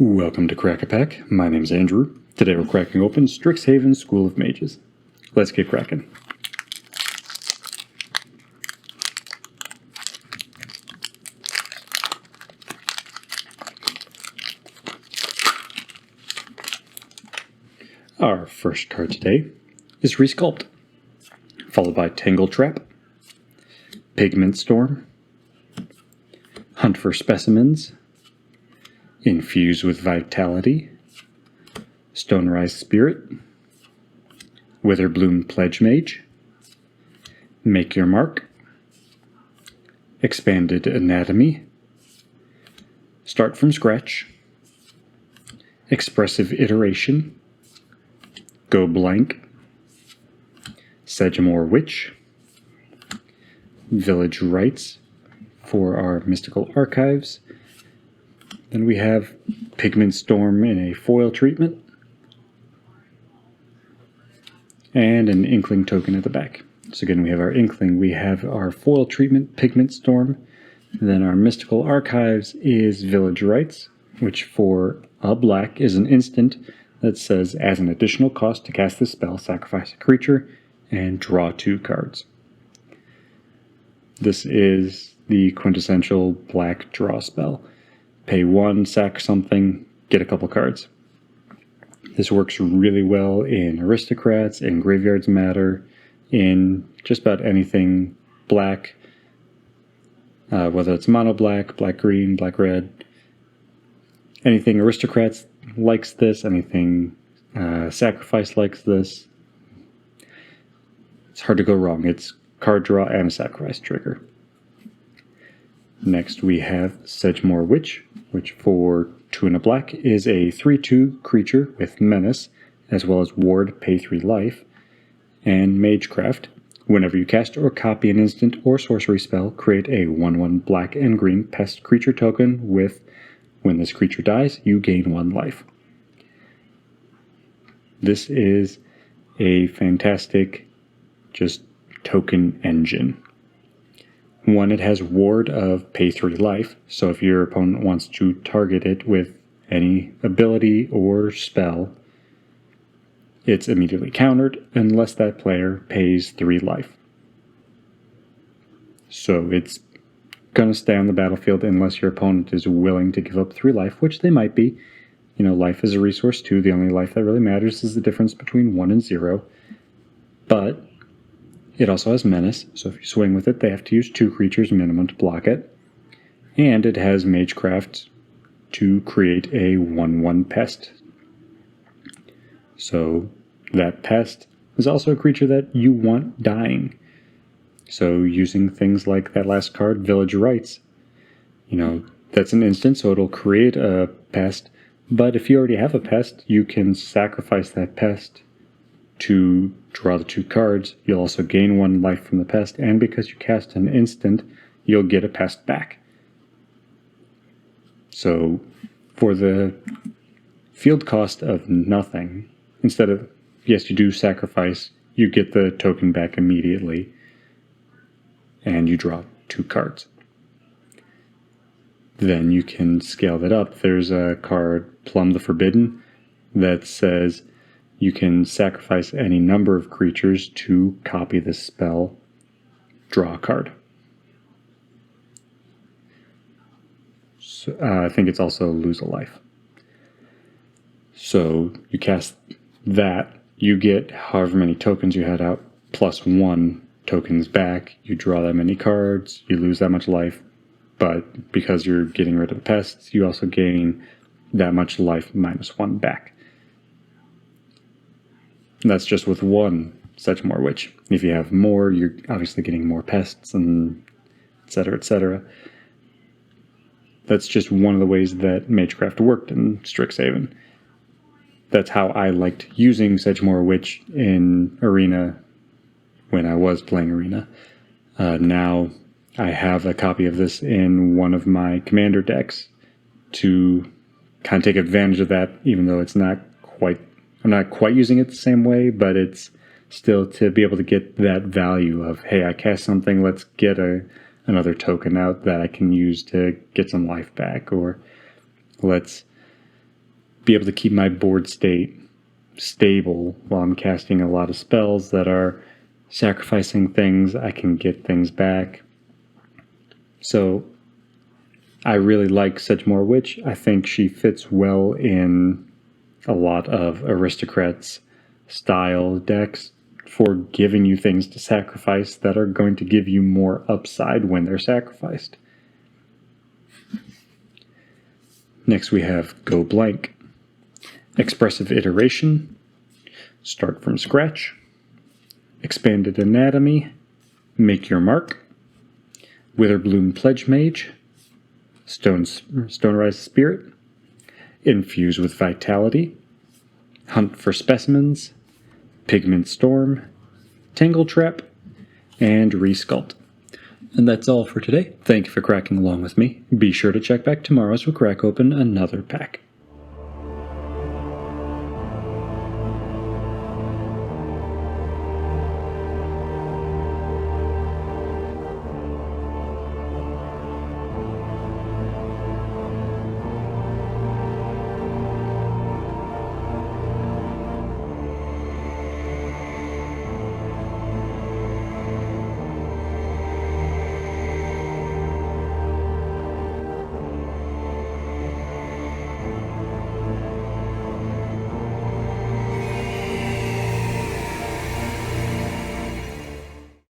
Welcome to Crack-A-Pack. My name's Andrew. Today we're cracking open Strixhaven School of Mages. Let's get cracking. Our first card today is Resculpt, followed by Tangle Trap, Pigment Storm, Hunt for Specimens, Infuse with Vitality, Stonerise Spirit, Witherbloom Pledge Mage, Make Your Mark, Expanded Anatomy, Start from Scratch, Expressive Iteration, Go Blank, Sedgemoor Witch, Village Rites for our Mystical Archives. Then we have Pigment Storm in a foil treatment, and an Inkling token at the back. So again, we have our Inkling, we have our foil treatment, Pigment Storm, and then our Mystical Archives is Village Rites, which for a black is an instant that says, as an additional cost to cast this spell, sacrifice a creature and draw 2 cards. This is the quintessential black draw spell. Pay 1, sack something, get a couple cards. This works really well in Aristocrats, in Graveyards Matter, in just about anything black, whether it's mono black, black green, black red. Anything Aristocrats likes this, anything Sacrifice likes this. It's hard to go wrong. It's card draw and a sacrifice trigger. Next we have Sedgemoor Witch, which for 2 and a black is a 3/2 creature with Menace, as well as Ward, pay 3 life, and Magecraft. Whenever you cast or copy an instant or sorcery spell, create a 1/1 black and green pest creature token with, when this creature dies, you gain 1 life. This is a fantastic just token engine. 1, it has Ward of pay 3 life, so if your opponent wants to target it with any ability or spell, it's immediately countered unless that player pays 3 life. So it's going to stay on the battlefield unless your opponent is willing to give up 3 life, which they might be. You know, life is a resource too. The only life that really matters is the difference between 1 and 0. But it also has Menace, so if you swing with it, they have to use 2 creatures minimum to block it. And it has Magecraft to create a 1/1 pest. So that pest is also a creature that you want dying. So using things like that last card, Village Rites, you know, that's an instant, so it'll create a pest. But if you already have a pest, you can sacrifice that pest to draw the 2 cards. You'll also gain 1 life from the pest, and because you cast an instant, you'll get a pest back. So for the field cost of nothing, instead of, yes, you do sacrifice, you get the token back immediately, and you draw 2 cards. Then you can scale that up. There's a card, Plumb the Forbidden, that says you can sacrifice any number of creatures to copy this spell, draw a card. So, I think it's also lose a life. So you cast that, you get however many tokens you had out, plus 1 tokens back. You draw that many cards, you lose that much life, but because you're getting rid of the pests, you also gain that much life minus 1 back. And that's just with 1 Sedgemoor Witch. If you have more, you're obviously getting more pests, and etc., etc. That's just one of the ways that Magecraft worked in Strixhaven. That's how I liked using Sedgemoor Witch in Arena when I was playing Arena. Now I have a copy of this in one of my commander decks to kind of take advantage of that, even though it's not quite, I'm not quite using it the same way, but it's still to be able to get that value of, hey, I cast something, let's get another token out that I can use to get some life back, or let's be able to keep my board state stable while I'm casting a lot of spells that are sacrificing things. I can get things back. So I really like Sedgemoor Witch. I think she fits well in a lot of Aristocrats style decks for giving you things to sacrifice that are going to give you more upside when they're sacrificed. Next we have Go Blank. Expressive Iteration, Start from Scratch, Expanded Anatomy, Make Your Mark, Witherbloom Pledge Mage, Stonerise Spirit, Infuse with Vitality, Hunt for Specimens, Pigment Storm, Tangle Trap, and Resculpt. And that's all for today. Thank you for cracking along with me. Be sure to check back tomorrow as we crack open another pack.